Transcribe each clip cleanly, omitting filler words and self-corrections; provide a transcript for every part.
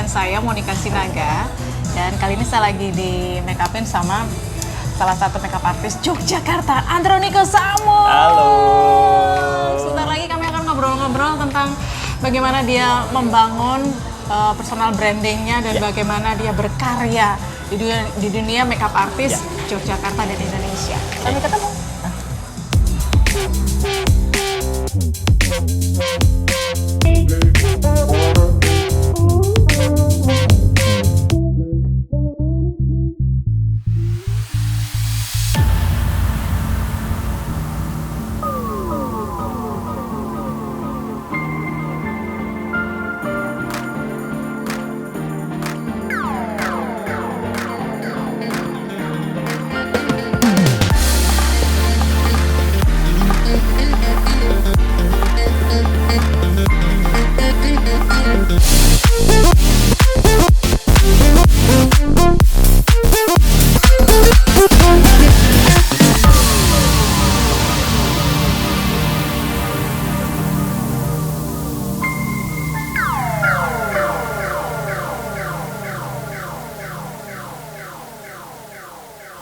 dengan saya Monica Sinaga. Dan kali ini saya lagi di make upin sama salah satu makeup artist Yogyakarta, Androniko Samo. Halo. Sebentar lagi kami akan ngobrol-ngobrol tentang bagaimana dia membangun personal brandingnya dan bagaimana dia berkarya di dunia makeup artist Yogyakarta dan Indonesia. Sampai ketemu.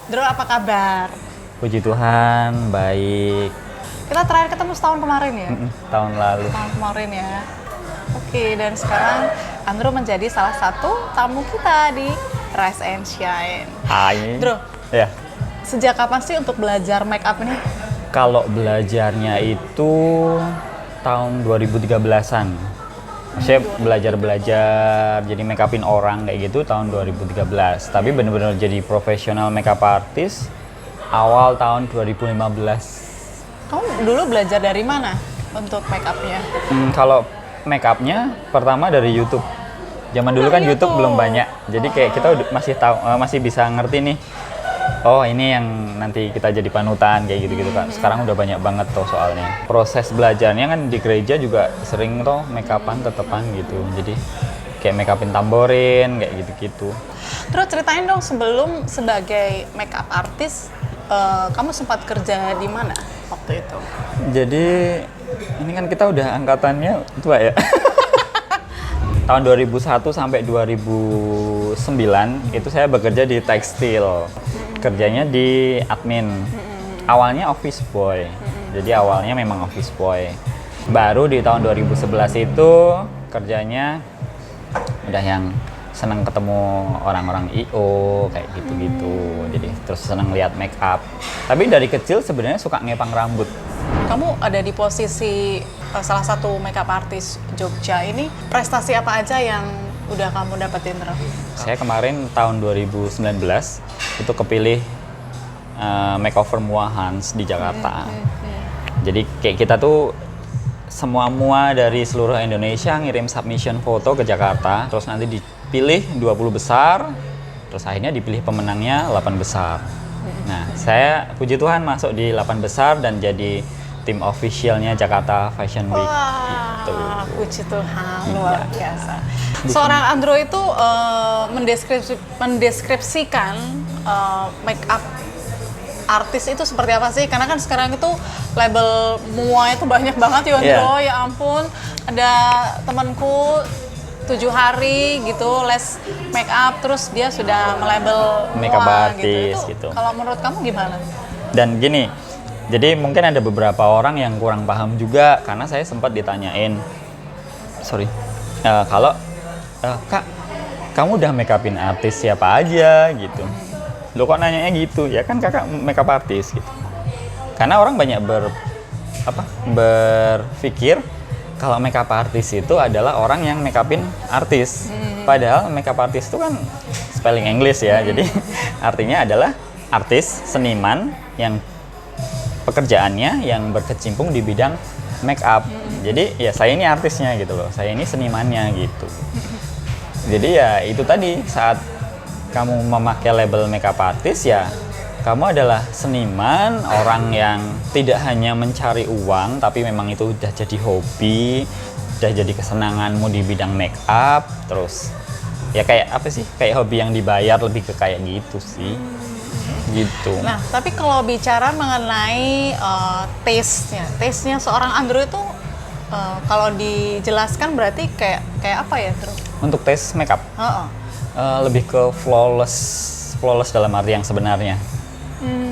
Dro, apa kabar? Puji Tuhan, baik. Kita terakhir ketemu setahun kemarin ya? Tahun lalu. Tahun kemarin ya. Oke, dan sekarang Andro menjadi salah satu tamu kita di Rise and Shine. Hai. Dro, Ya. sejak kapan sih untuk belajar make up ini? Kalau belajarnya itu tahun 2013-an. Saya belajar jadi make upin orang kayak gitu tahun 2013. Tapi benar-benar jadi profesional makeup artist awal tahun 2015. Kamu dulu belajar dari mana untuk make upnya? Kalau make upnya pertama dari YouTube. Zaman dulu kan YouTube belum banyak. Jadi kayak kita masih tahu, masih bisa ngerti nih. Oh, ini yang nanti kita jadi panutan kayak gitu-gitu Kak. Sekarang udah banyak banget tuh soalnya. Proses belajarnya kan di gereja juga sering tuh make upan tetepan gitu. Jadi kayak make upin tamborin kayak gitu-gitu. Terus ceritain dong, sebelum sebagai make up artist, kamu sempat kerja di mana waktu itu? Jadi ini kan kita udah angkatannya tua ya. Tahun 2001 sampai 2009 itu saya bekerja di tekstil. Kerjanya di admin. Awalnya office boy. Jadi awalnya memang office boy. Baru di tahun 2011 itu kerjanya udah yang senang ketemu orang-orang I.O. kayak gitu-gitu. Jadi terus senang lihat make up. Tapi dari kecil sebenarnya suka ngepang rambut. Kamu ada di posisi salah satu makeup artist Jogja ini, prestasi apa aja yang udah kamu dapetin, Bro? Saya kemarin tahun 2019 itu kepilih makeover Mua Hans di Jakarta. Jadi kayak kita tuh semua mua dari seluruh Indonesia ngirim submission foto ke Jakarta, terus nanti dipilih 20 besar, terus akhirnya dipilih pemenangnya 8 besar. Nah, saya puji Tuhan masuk di 8 besar dan jadi tim officialnya Jakarta Fashion Week. Wah, gitu. puji Tuhan, luar biasa. Seorang Andro itu mendeskripsikan make up artis itu seperti apa sih? Karena kan sekarang itu label mua itu banyak banget ya, Andro. Ya ampun, ada temanku 7 hari gitu les make up, terus dia sudah melabel Makeup mua artist gitu. gitu. Kalau menurut kamu gimana? Dan gini, jadi mungkin ada beberapa orang yang kurang paham juga karena saya sempat ditanyain, Kak, kamu udah make upin artis siapa aja gitu. Lo kok nanyanya gitu? Ya kan kakak make up artis gitu. Karena orang banyak berpikir kalau make up artis itu adalah orang yang make upin artis. Padahal make up artis itu kan spelling English ya. Jadi artinya adalah artis, seniman yang pekerjaannya yang berkecimpung di bidang make up. Jadi ya saya ini artisnya gitu loh. Saya ini senimannya gitu. Jadi ya itu tadi, saat kamu memakai label makeup artist ya kamu adalah seniman, orang yang tidak hanya mencari uang tapi memang itu udah jadi hobi, udah jadi kesenanganmu di bidang make up. Terus ya kayak apa sih, kayak hobi yang dibayar, lebih ke kayak gitu sih gitu. Nah, tapi kalau bicara mengenai taste-nya seorang Andrew itu kalau dijelaskan berarti kayak apa ya, Bro? Untuk tes makeup Heeh. lebih ke flawless dalam arti yang sebenarnya.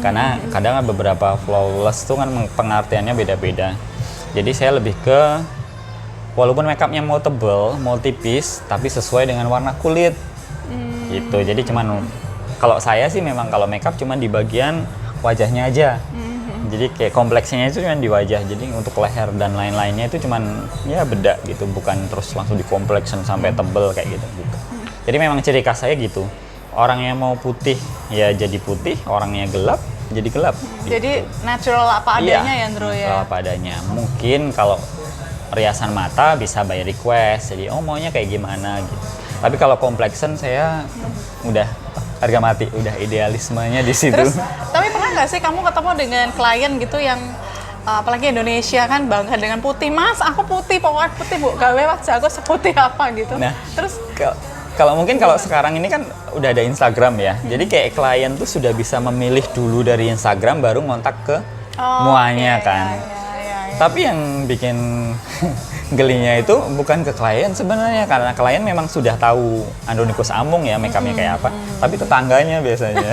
Karena kadang beberapa flawless tuh kan pengertiannya beda-beda. Jadi saya lebih ke walaupun makeupnya mau tebel, mau tipis, tapi sesuai dengan warna kulit. Gitu. Jadi cuman kalau saya sih memang kalau makeup cuman di bagian wajahnya aja. Jadi kayak kompleksnya itu cuma di wajah. Jadi untuk leher dan lain-lainnya itu cuman ya beda gitu, bukan terus langsung dikompleksin sampai tebel kayak gitu. Jadi memang ciri khas saya gitu. Orang yang mau putih ya jadi putih, orangnya gelap jadi gelap. Jadi gitu. natural apa adanya ya, Andro Natural ya. apa adanya. Mungkin kalau riasan mata bisa by request. Jadi maunya kayak gimana gitu. Tapi kalau complexion saya udah harga mati, udah idealismenya di situ. Terus, tapi pernah nggak sih kamu ketemu dengan klien gitu yang apalagi Indonesia kan bangga dengan putih, Mas, aku putih, pokoknya putih Bu, gawe wajah aku seputih apa gitu. Nah, terus kalau mungkin kalau sekarang ini kan udah ada Instagram ya. Jadi kayak klien tuh sudah bisa memilih dulu dari Instagram baru ngontak ke muanya kan. Tapi yang bikin gelinya itu bukan ke klien sebenarnya, karena klien memang sudah tahu Andronikus Amung ya makeupnya kayak apa, tapi tetangganya biasanya.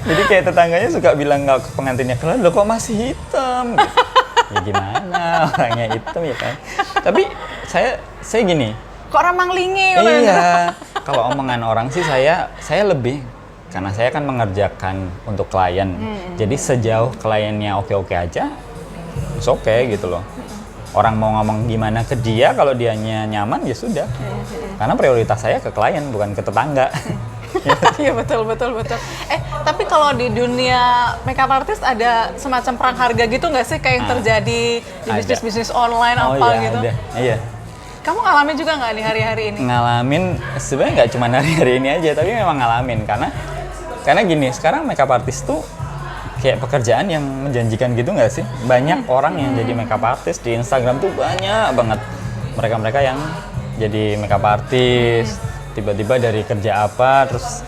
Jadi kayak tetangganya suka bilang nggak ke pengantinnya, lo kok masih hitam? Gitu. Ya gimana, orangnya hitam ya kan. Tapi saya gini. Kok ramanglingi? Iya. Kalau omongan orang sih saya lebih, karena saya kan mengerjakan untuk klien. Jadi sejauh kliennya oke-oke aja, oke gitu loh. Orang mau ngomong gimana ke dia, kalau dianya nyaman ya sudah. Karena prioritas saya ke klien bukan ke tetangga. Iya betul. Tapi kalau di dunia makeup artist ada semacam perang harga gitu nggak sih kayak yang terjadi di bisnis online gitu? Ada. Iya. Kamu ngalamin juga nggak nih hari-hari ini? Ngalamin, sebenarnya nggak cuma hari-hari ini aja, tapi memang ngalamin karena gini, sekarang makeup artist tuh kayak pekerjaan yang menjanjikan gitu nggak sih? Banyak orang yang jadi makeup artist di Instagram tuh banyak banget mereka-mereka yang jadi makeup artist. Tiba-tiba dari kerja apa, terus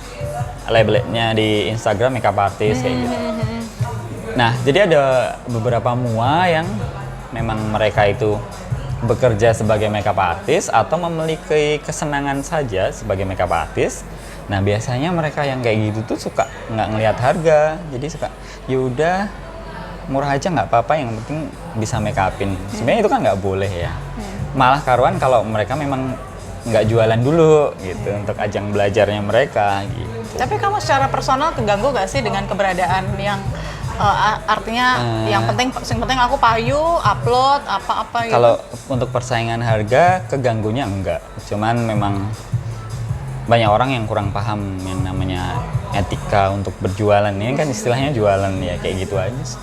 labelnya di Instagram makeup artist kayak gitu. Nah, jadi ada beberapa mua yang memang mereka itu bekerja sebagai makeup artist atau memiliki kesenangan saja sebagai makeup artist. Nah, biasanya mereka yang kayak gitu tuh suka nggak ngelihat harga, jadi suka yaudah murah aja nggak apa-apa, yang penting bisa make upin. Sebenarnya itu kan nggak boleh ya. Malah karuan kalau mereka memang nggak jualan dulu gitu untuk ajang belajarnya mereka gitu. Tapi kamu secara personal keganggu nggak sih dengan keberadaan yang artinya yang penting aku payu, upload apa-apa gitu? Kalau untuk persaingan harga keganggunya enggak, cuman memang banyak orang yang kurang paham yang namanya etika untuk berjualan. Ini kan istilahnya jualan ya, kayak gitu aja sih.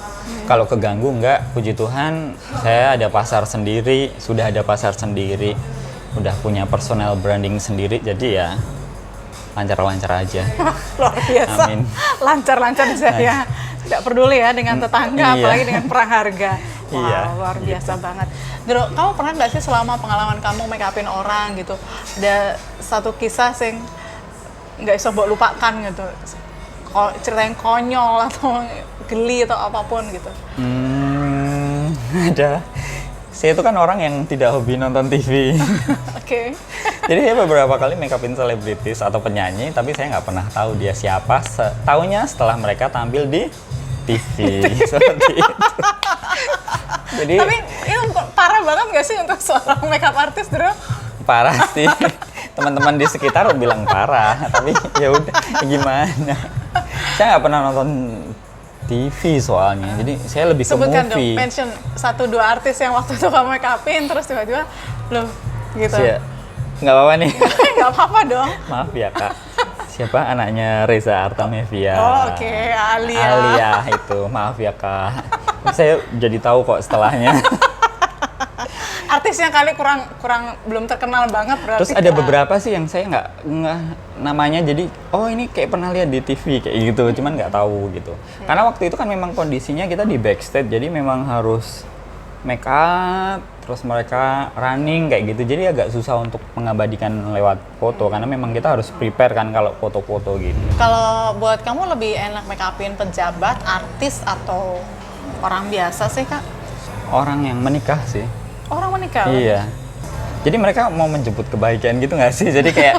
Kalau keganggu enggak, puji Tuhan saya ada pasar sendiri, sudah ada pasar sendiri. Udah punya personal branding sendiri, jadi ya lancar-lancar aja. Luar biasa. Amin. Lancar-lancar saya. Tidak peduli ya dengan tetangga, Iya. apalagi dengan perang harga. Wow, Iya, luar biasa banget. Dro, kamu pernah nggak sih selama pengalaman kamu make upin orang gitu, ada satu kisah sing nggak bisa mbok lupakan gitu, cerita yang konyol atau geli atau apapun gitu? Ada. Saya itu kan orang yang tidak hobi nonton TV. Oke. Jadi saya beberapa kali make upin selebritis atau penyanyi, tapi saya nggak pernah tahu dia siapa. Taunya setelah mereka tampil di TV. Seperti itu. Jadi, Tapi itu parah banget nggak sih untuk seorang makeup artist, Bro? parah sih. Teman-teman di sekitar bilang parah, tapi ya udah gimana. Saya nggak pernah nonton TV soalnya, jadi saya lebih ke Sebutkan movie. dong, mention 1-2 artis yang waktu itu kamu make upin terus tiba-tiba loh gitu. Nggak apa-apa nih. Nggak apa-apa dong. Maaf ya Kak. Siapa anaknya Reza Artamevia? Oh, oke, Alia. Alia itu, maaf ya Kak. Saya jadi tahu kok setelahnya. Artisnya kali kurang belum terkenal banget berarti. Terus ada beberapa sih yang saya nggak namanya, jadi oh ini kayak pernah lihat di TV kayak gitu, cuman nggak tahu gitu. Karena waktu itu kan memang kondisinya kita di backstage, jadi memang harus make up, terus mereka running kayak gitu, jadi agak susah untuk mengabadikan lewat foto karena memang kita harus prepare kan kalau foto-foto gitu. Kalau buat kamu lebih enak make upin pejabat, artis atau orang biasa sih, Kak? Orang yang menikah sih. Orang menikah? Iya. Jadi mereka mau menjemput kebaikan gitu nggak sih? Jadi kayak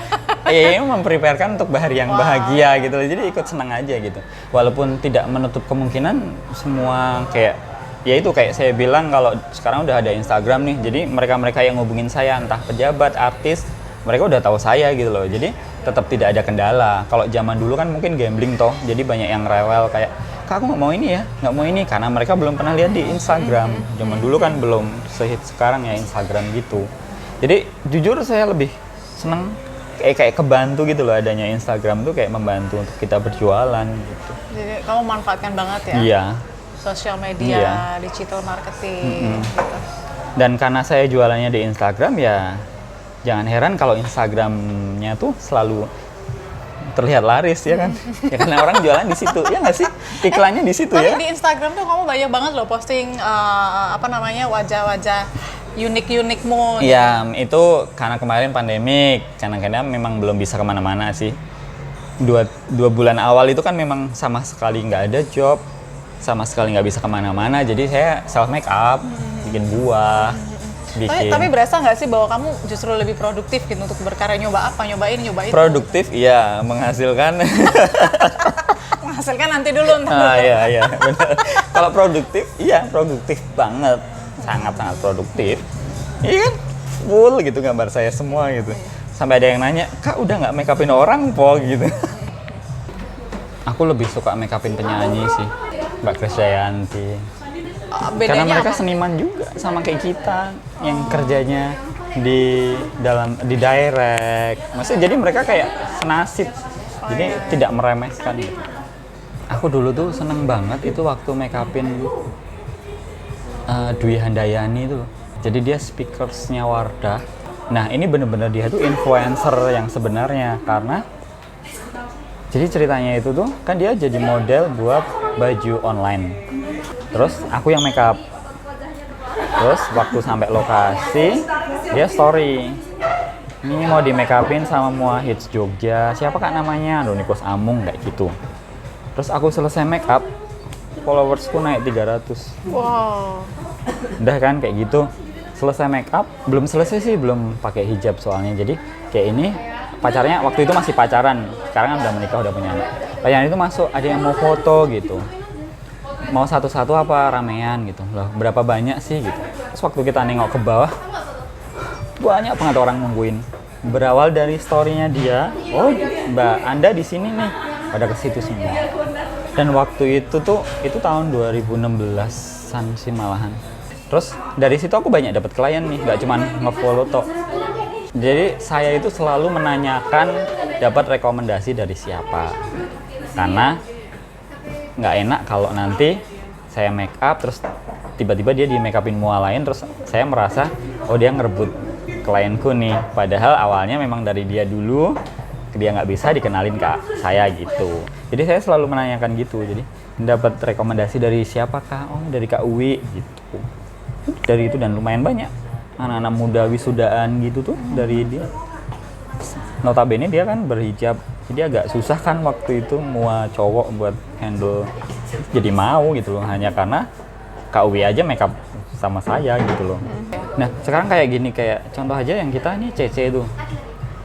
mempreparekan untuk hari yang bahagia gitu. Jadi ikut senang aja gitu. Walaupun tidak menutup kemungkinan semua kayak ya itu kayak saya bilang kalau sekarang udah ada Instagram nih. Jadi mereka-mereka yang ngubungin saya entah pejabat, artis, mereka udah tahu saya gitu loh. Jadi tetap tidak ada kendala. Kalau zaman dulu kan mungkin gambling toh. Jadi banyak yang rewel kayak Kak, aku nggak mau ini ya, nggak mau ini karena mereka belum pernah lihat di Instagram. Zaman dulu kan belum sehit sekarang ya Instagram gitu. Jadi jujur saya lebih seneng kayak kebantu gitu loh adanya Instagram tuh kayak membantu untuk kita berjualan gitu. Jadi kamu manfaatkan banget ya? Iya. Sosial media, digital marketing. Gitu. Dan karena saya jualannya di Instagram ya jangan heran kalau Instagramnya tuh selalu terlihat laris ya kan? Ya karena orang jualan di situ ya nggak sih? Iklannya di situ ya. Di Instagram tuh kamu banyak banget loh posting wajah-wajah unik-unikmu. Iya, itu karena kemarin pandemik, kadang-kadang memang belum bisa kemana-mana sih. Dua bulan awal itu kan memang sama sekali nggak ada job, sama sekali nggak bisa kemana-mana. Jadi saya self make up, bikin buah, bikin. Tapi berasa nggak sih bahwa kamu justru lebih produktif gitu untuk berkarya, nyoba apa, nyoba itu? Produktif, iya, menghasilkan. Menghasilkan nanti dulu. Iya, benar. Kalau produktif, iya produktif banget. Sangat-sangat produktif. Iya kan? Full gitu gambar saya semua gitu. Sampai ada yang nanya, Kak udah nggak make upin orang po gitu. Aku lebih suka make upin penyanyi sih, Mbak Krisdayanti. Karena mereka seniman juga sama kayak kita yang kerjanya di direct. Maksudnya jadi mereka kayak senasib. Jadi tidak meremehkan gitu. Aku dulu tuh seneng banget itu waktu make upin Dwi Handayani itu. Jadi dia speakersnya Wardah. Nah ini bener-bener dia tuh influencer yang sebenarnya karena jadi ceritanya itu tuh kan dia jadi model buat baju online. Terus aku yang make up. Terus waktu sampai lokasi dia story. Ini mau di make upin sama Mua Hits Jogja. Siapa kak namanya? Donikus Amung kayak gitu. Terus aku selesai make up, followersku naik 300. Wow. Udah kan kayak gitu. Selesai make up, belum selesai sih, belum pakai hijab soalnya. Jadi kayak ini pacarnya waktu itu masih pacaran. Sekarang kan udah menikah, udah punya anak. Pacarnya itu masuk, ada yang mau foto gitu. Mau satu-satu apa ramean gitu. Loh, berapa banyak sih gitu. Terus waktu kita nengok ke bawah, banyak banget orang nungguin. Berawal dari story-nya dia, oh Mbak Anda di sini nih, pada ke situ semua. Dan waktu itu tuh, itu tahun 2016-an sih malahan. Terus dari situ aku banyak dapat klien nih, nggak cuma nge-follow tok. Jadi saya itu selalu menanyakan dapat rekomendasi dari siapa. Karena nggak enak kalau nanti saya make up terus tiba-tiba dia di make upin mua lain terus saya merasa oh dia ngerebut klienku nih. Padahal awalnya memang dari dia dulu, dia nggak bisa dikenalin ke saya gitu. Jadi saya selalu menanyakan gitu. Jadi dapat rekomendasi dari siapakah? Oh dari Kak Uwi gitu. Dari itu dan lumayan banyak anak-anak muda wisudaan gitu tuh dari dia. Notabene dia kan berhijab, jadi agak susah kan waktu itu mua cowok buat handle. Jadi mau gitu loh, hanya karena Kak Uwi aja make up sama saya gitu loh. Nah sekarang kayak gini, kayak contoh aja yang kita nih Cece itu,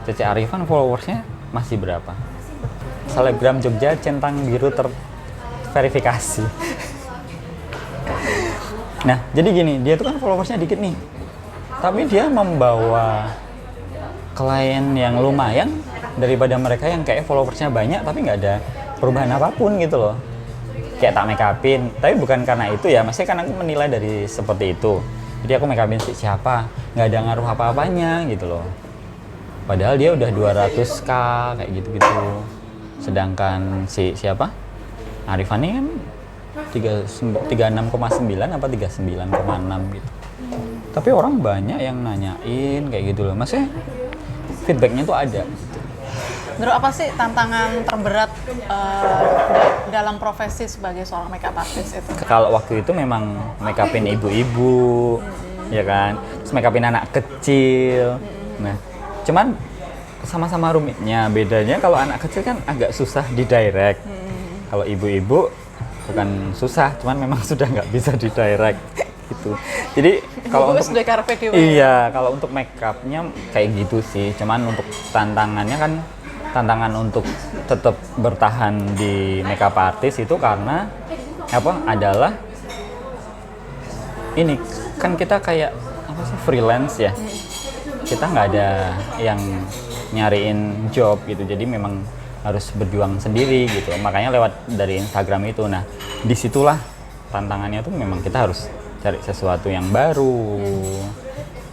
Cece Arifan followersnya masih berapa? Selebgram Jogja centang biru terverifikasi. Nah, jadi gini, dia tuh kan followersnya dikit nih. Tapi dia membawa klien yang lumayan daripada mereka yang kayak followersnya banyak tapi nggak ada perubahan apapun gitu loh. Kayak tak make upin, tapi bukan karena itu ya, maksudnya kan aku menilai dari seperti itu. Jadi aku make upin siapa, nggak ada ngaruh apa-apanya gitu loh. Padahal dia udah 200k kayak gitu-gitu. Sedangkan siapa? Arifan ini kan 36,9 apa 39,6 gitu. Tapi orang banyak yang nanyain kayak gitu loh. Maksudnya feedbacknya tuh ada gitu. Menurut apa sih tantangan terberat dalam profesi sebagai seorang makeup artist itu? Kalau waktu itu memang make upin ibu-ibu, ya kan? Terus make upin anak kecil. Nah, cuman sama-sama rumitnya. Bedanya kalau anak kecil kan agak susah di direct. Kalau ibu-ibu bukan susah, cuman memang sudah nggak bisa di direct. gitu. Jadi kalau Bagus untuk deh karpet di iya, kalau untuk make upnya kayak gitu sih. Cuman untuk tantangannya kan tantangan untuk tetap bertahan di makeup artist itu karena apa adalah ini kan kita kayak apa sih freelance ya. Kita nggak ada yang nyariin job gitu. Jadi memang harus berjuang sendiri gitu. Makanya lewat dari Instagram itu. Nah, disitulah tantangannya tuh memang kita harus cari sesuatu yang baru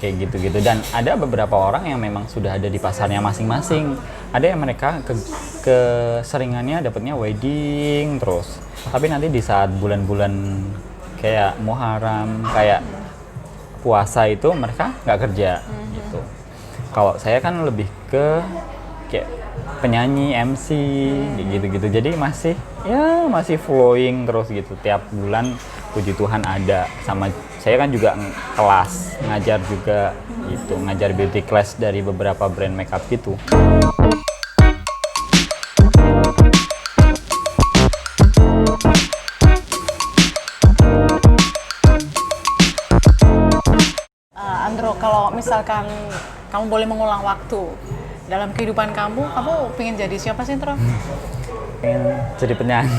kayak gitu-gitu. Dan ada beberapa orang yang memang sudah ada di pasarnya masing-masing. Ada yang mereka keseringannya dapatnya wedding terus. Tapi nanti di saat bulan-bulan kayak Muharram, kayak puasa itu mereka nggak kerja gitu. Kalau saya kan lebih ke kayak penyanyi, MC, gitu-gitu. Jadi masih flowing terus gitu. Tiap bulan puji Tuhan ada. Sama saya kan juga kelas, ngajar juga gitu. Ngajar beauty class dari beberapa brand makeup gitu. Andro, kalau misalkan kamu boleh mengulang waktu dalam kehidupan kamu pengen jadi siapa sih, Andro? Pengen jadi penyanyi.